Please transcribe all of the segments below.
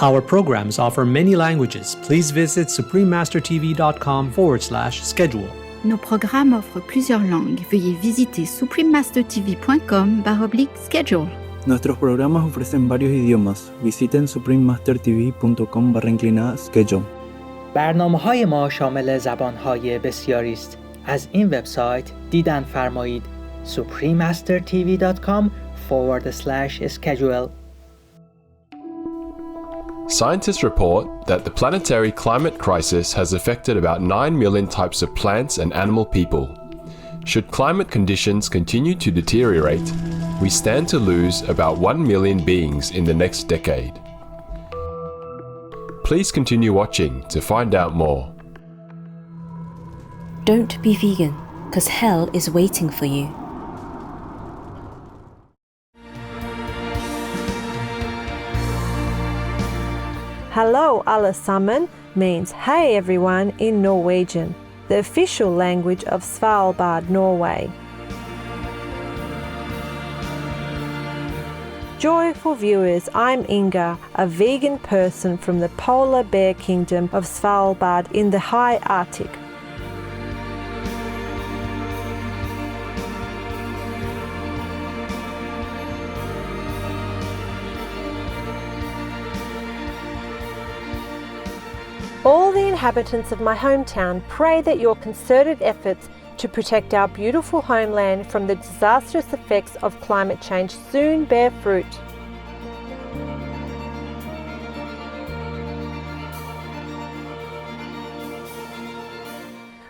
Our programs offer many languages. Please visit suprememastertv.com/schedule. Nos programmes offrent plusieurs langues. Veuillez visiter suprememastertv.com/schedule. Nuestros programas ofrecen varios idiomas. Visiten suprememastertv.com/schedule. برنامه‌های ما شامل زبان‌های بسیاری است. از این وبسایت دیدن فرمایید suprememastertv.com/schedule. Scientists report that the planetary climate crisis has affected about 9 million types of plants and animal people. Should climate conditions continue to deteriorate, we stand to lose about 1 million beings in the next decade. Please continue watching to find out more. Don't be vegan, because hell is waiting for you. Hello alle sammen means hey everyone in Norwegian, the official language of Svalbard, Norway. Joyful viewers, I'm Inga, a vegan person from the polar bear kingdom of Svalbard in the high Arctic. All the inhabitants of my hometown pray that your concerted efforts to protect our beautiful homeland from the disastrous effects of climate change soon bear fruit.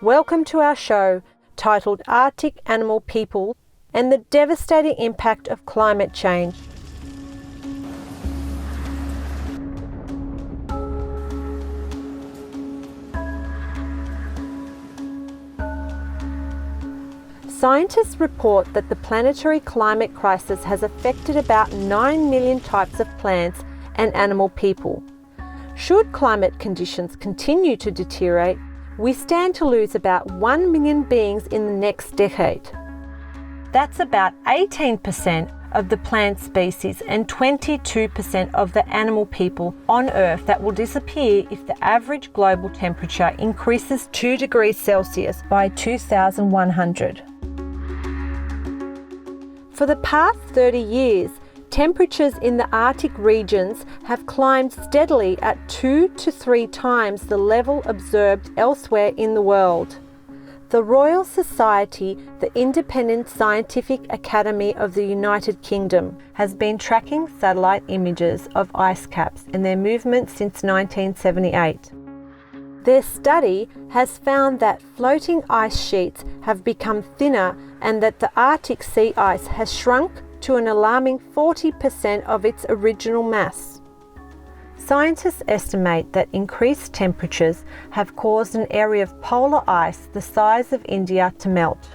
Welcome to our show titled Arctic Animal People and the Devastating Impact of Climate Change. Scientists report that the planetary climate crisis has affected about 9 million types of plants and animal people. Should climate conditions continue to deteriorate, we stand to lose about 1 million beings in the next decade. That's about 18% of the plant species and 22% of the animal people on Earth that will disappear if the average global temperature increases 2 degrees Celsius by 2100. For the past 30 years, temperatures in the Arctic regions have climbed steadily at 2 to 3 times the level observed elsewhere in the world. The Royal Society, the independent scientific academy of the United Kingdom, has been tracking satellite images of ice caps and their movement since 1978. Their study has found that floating ice sheets have become thinner and that the Arctic sea ice has shrunk to an alarming 40% of its original mass. Scientists estimate that increased temperatures have caused an area of polar ice the size of India to melt.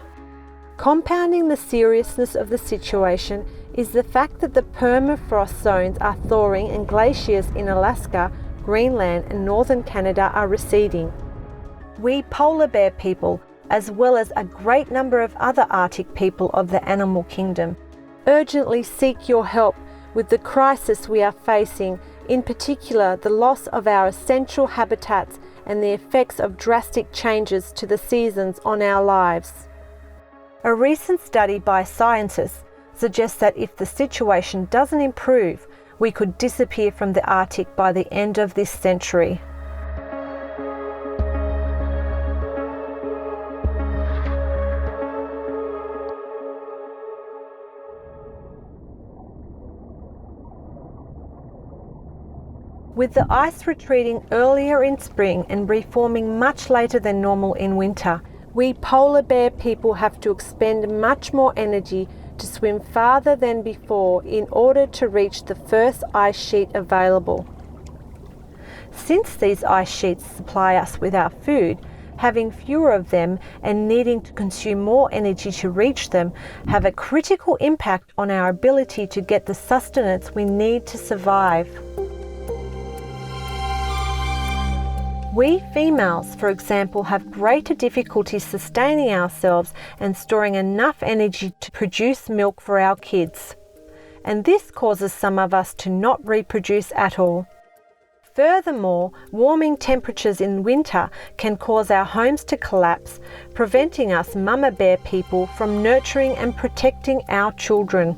Compounding the seriousness of the situation is the fact that the permafrost zones are thawing and glaciers in Alaska, Greenland and northern Canada are receding. We polar bear people, as well as a great number of other Arctic people of the animal kingdom, urgently seek your help with the crisis we are facing, in particular the loss of our essential habitats and the effects of drastic changes to the seasons on our lives. A recent study by scientists suggests that if the situation doesn't improve, we could disappear from the Arctic by the end of this century. With the ice retreating earlier in spring and reforming much later than normal in winter, we polar bear people have to expend much more energy to swim farther than before in order to reach the first ice sheet available. Since these ice sheets supply us with our food, having fewer of them and needing to consume more energy to reach them have a critical impact on our ability to get the sustenance we need to survive. We females, for example, have greater difficulty sustaining ourselves and storing enough energy to produce milk for our kids. And this causes some of us to not reproduce at all. Furthermore, warming temperatures in winter can cause our homes to collapse, preventing us mama bear people from nurturing and protecting our children.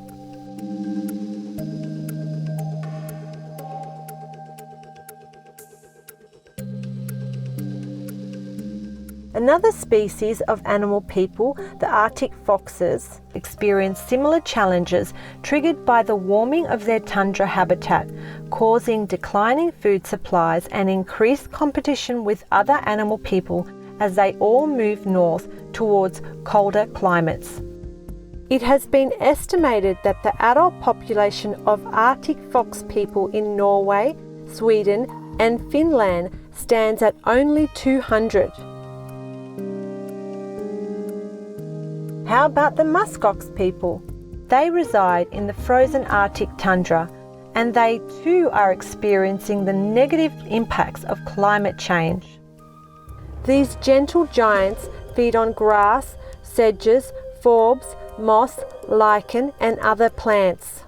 Another species of animal people, the Arctic foxes, experience similar challenges triggered by the warming of their tundra habitat, causing declining food supplies and increased competition with other animal people as they all move north towards colder climates. It has been estimated that the adult population of Arctic fox people in Norway, Sweden, and Finland stands at only 200. How about the muskox people? They reside in the frozen Arctic tundra, and they too are experiencing the negative impacts of climate change. These gentle giants feed on grass, sedges, forbs, moss, lichen, and other plants.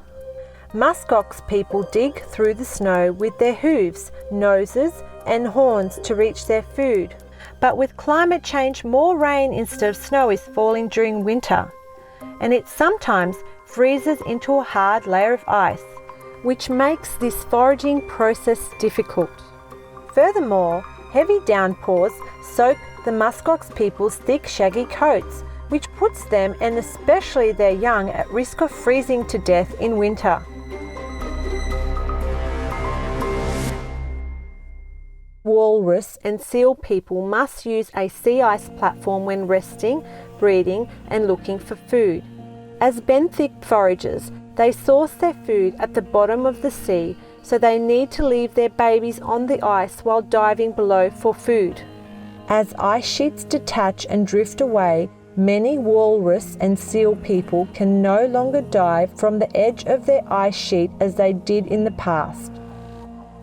Muskox people dig through the snow with their hooves, noses, and horns to reach their food. But with climate change, more rain instead of snow is falling during winter, and it sometimes freezes into a hard layer of ice, which makes this foraging process difficult. Furthermore, heavy downpours soak the muskox people's thick shaggy coats, which puts them, and especially their young, at risk of freezing to death in winter. Walrus and seal people must use a sea ice platform when resting, breeding, and looking for food. As benthic foragers, they source their food at the bottom of the sea, so they need to leave their babies on the ice while diving below for food. As ice sheets detach and drift away, many walrus and seal people can no longer dive from the edge of their ice sheet as they did in the past.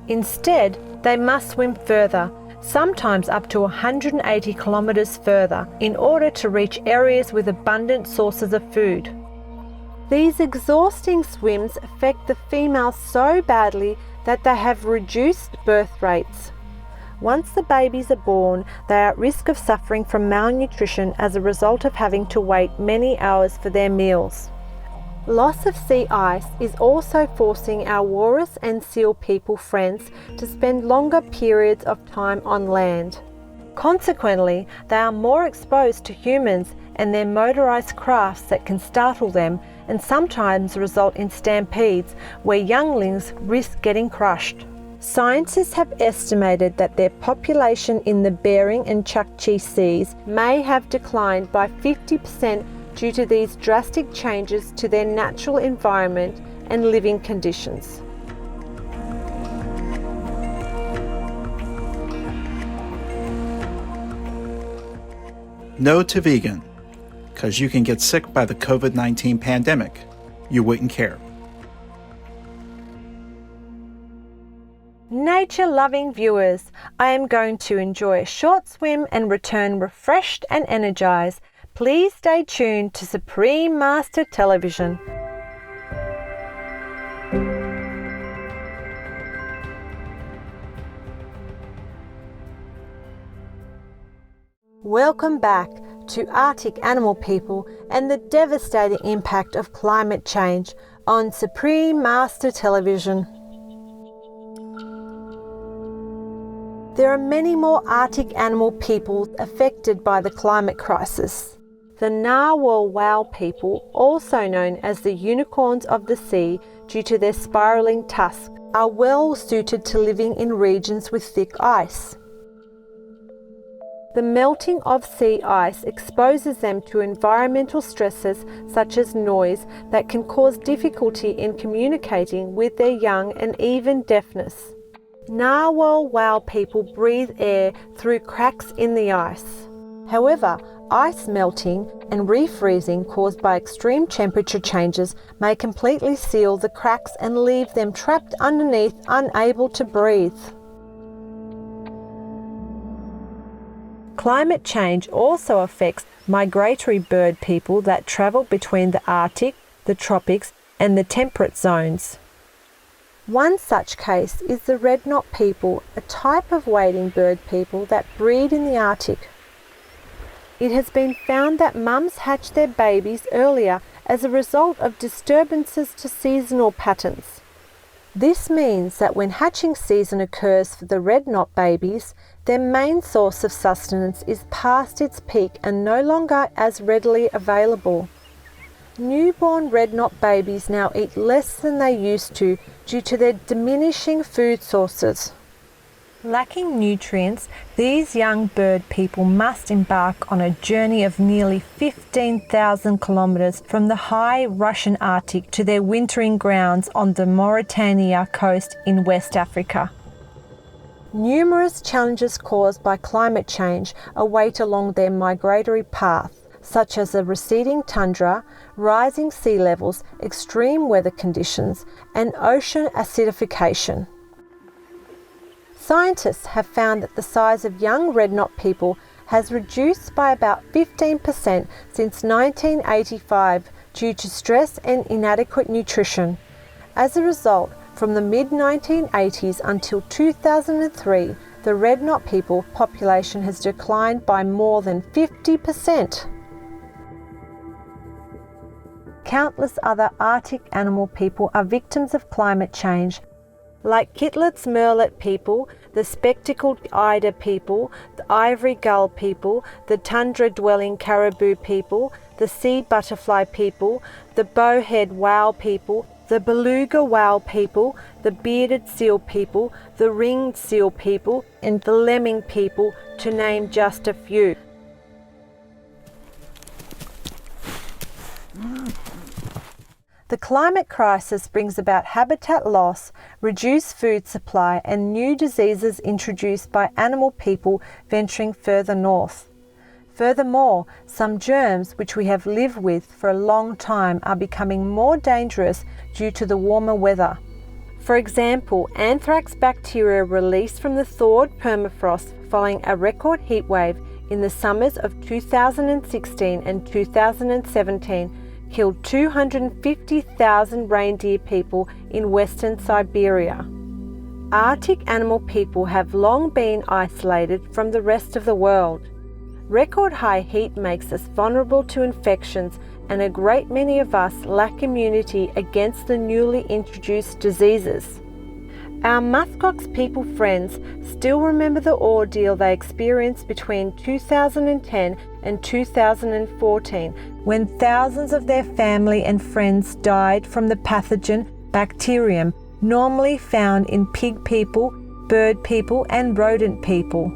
Instead, they must swim further, sometimes up to 180 kilometres further, in order to reach areas with abundant sources of food. These exhausting swims affect the females so badly that they have reduced birth rates. Once the babies are born, they are at risk of suffering from malnutrition as a result of having to wait many hours for their meals. Loss of sea ice is also forcing our walrus and seal people friends to spend longer periods of time on land. Consequently, they are more exposed to humans and their motorised crafts that can startle them and sometimes result in stampedes where younglings risk getting crushed. Scientists have estimated that their population in the Bering and Chukchi seas may have declined by 50% due to these drastic changes to their natural environment and living conditions. No to vegan, because you can get sick by the COVID-19 pandemic. You wouldn't care. Nature-loving viewers, I am going to enjoy a short swim and return refreshed and energized. Please stay tuned to Supreme Master Television. Welcome back to Arctic Animal People and the devastating impact of climate change on Supreme Master Television. There are many more Arctic animal peoples affected by the climate crisis. The narwhal whale people, also known as the unicorns of the sea due to their spiralling tusks, are well suited to living in regions with thick ice. The melting of sea ice exposes them to environmental stresses such as noise that can cause difficulty in communicating with their young and even deafness. Narwhal whale people breathe air through cracks in the ice. However, ice melting and refreezing caused by extreme temperature changes may completely seal the cracks and leave them trapped underneath, unable to breathe. Climate change also affects migratory bird people that travel between the Arctic, the tropics, and the temperate zones. One such case is the red-knot people, a type of wading bird people that breed in the Arctic. It has been found that mums hatch their babies earlier as a result of disturbances to seasonal patterns. This means that when hatching season occurs for the red-knot babies, their main source of sustenance is past its peak and no longer as readily available. Newborn red-knot babies now eat less than they used to due to their diminishing food sources. Lacking nutrients, these young bird people must embark on a journey of nearly 15,000 kilometres from the high Russian Arctic to their wintering grounds on the Mauritania coast in West Africa. Numerous challenges caused by climate change await along their migratory path, such as a receding tundra, rising sea levels, extreme weather conditions, and ocean acidification. Scientists have found that the size of young red-knot people has reduced by about 15% since 1985 due to stress and inadequate nutrition. As a result, from the mid-1980s until 2003, the red-knot people population has declined by more than 50%. Countless other Arctic animal people are victims of climate change, like Kittlitz Merlet people, the spectacled eider people, the ivory gull people, the tundra-dwelling caribou people, the sea butterfly people, the bowhead whale people, the beluga whale people, the bearded seal people, the ringed seal people, and the lemming people, to name just a few. The climate crisis brings about habitat loss, reduced food supply, and new diseases introduced by animal people venturing further north. Furthermore, some germs which we have lived with for a long time are becoming more dangerous due to the warmer weather. For example, anthrax bacteria released from the thawed permafrost following a record heatwave in the summers of 2016 and 2017 killed 250,000 reindeer people in western Siberia. Arctic animal people have long been isolated from the rest of the world. Record high heat makes us vulnerable to infections, and a great many of us lack immunity against the newly introduced diseases. Our muskox people friends still remember the ordeal they experienced between 2010 and 2014, when thousands of their family and friends died from the pathogen bacterium normally found in pig people, bird people, and rodent people.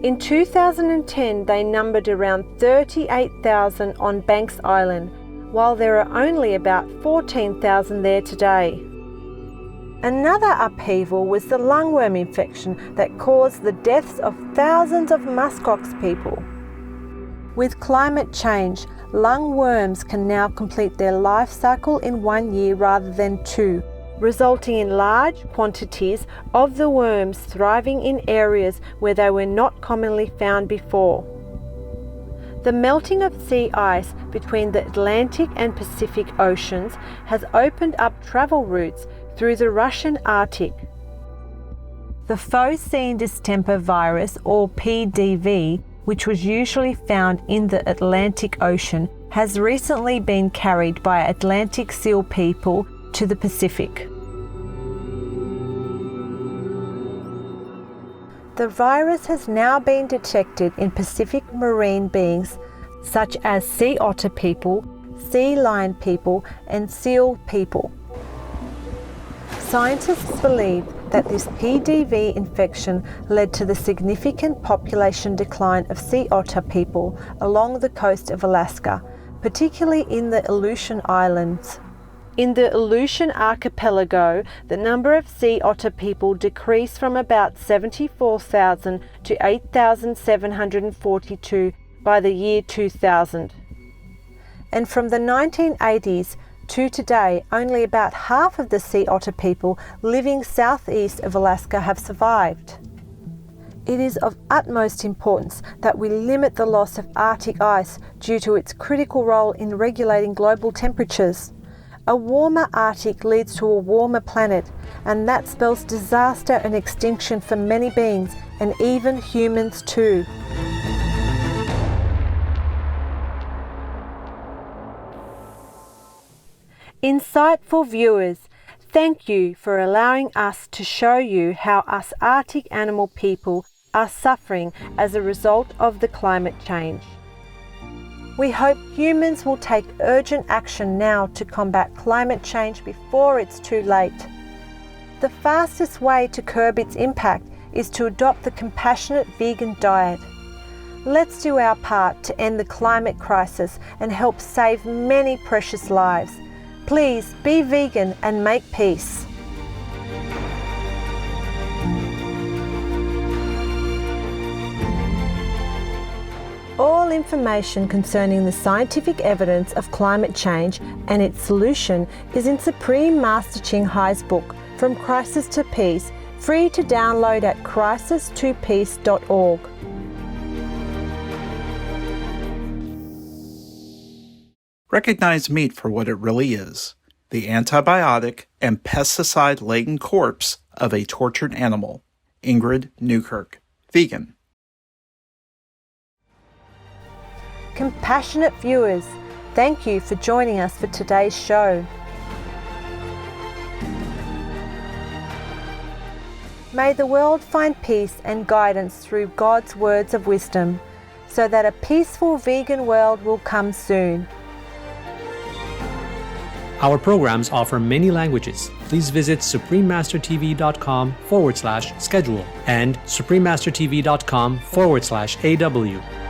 In 2010, they numbered around 38,000 on Banks Island, while there are only about 14,000 there today. Another upheaval was the lungworm infection that caused the deaths of thousands of muskox people. With climate change, lungworms can now complete their life cycle in 1 year rather than 2, resulting in large quantities of the worms thriving in areas where they were not commonly found before. The melting of sea ice between the Atlantic and Pacific Oceans has opened up travel routes through the Russian Arctic. The Faucine distemper virus, or PDV, which was usually found in the Atlantic Ocean, has recently been carried by Atlantic seal people to the Pacific. The virus has now been detected in Pacific marine beings such as sea otter people, sea lion people, and seal people. Scientists believe that this PDV infection led to the significant population decline of sea otter people along the coast of Alaska, particularly in the Aleutian Islands. In the Aleutian archipelago, the number of sea otter people decreased from about 74,000 to 8,742 by the year 2000. And from the 1980s to today, only about half of the sea otter people living southeast of Alaska have survived. It is of utmost importance that we limit the loss of Arctic ice due to its critical role in regulating global temperatures. A warmer Arctic leads to a warmer planet, and that spells disaster and extinction for many beings, and even humans too. Insightful viewers, thank you for allowing us to show you how us Arctic animal people are suffering as a result of the climate change. We hope humans will take urgent action now to combat climate change before it's too late. The fastest way to curb its impact is to adopt the compassionate vegan diet. Let's do our part to end the climate crisis and help save many precious lives. Please be vegan and make peace. All information concerning the scientific evidence of climate change and its solution is in Supreme Master Ching Hai's book, From Crisis to Peace, free to download at crisis2peace.org. Recognize meat for what it really is, the antibiotic and pesticide-laden corpse of a tortured animal. Ingrid Newkirk, vegan. Compassionate viewers, thank you for joining us for today's show. May the world find peace and guidance through God's words of wisdom, so that a peaceful vegan world will come soon. Our programs offer many languages. Please visit suprememastertv.com/schedule and suprememastertv.com/AW.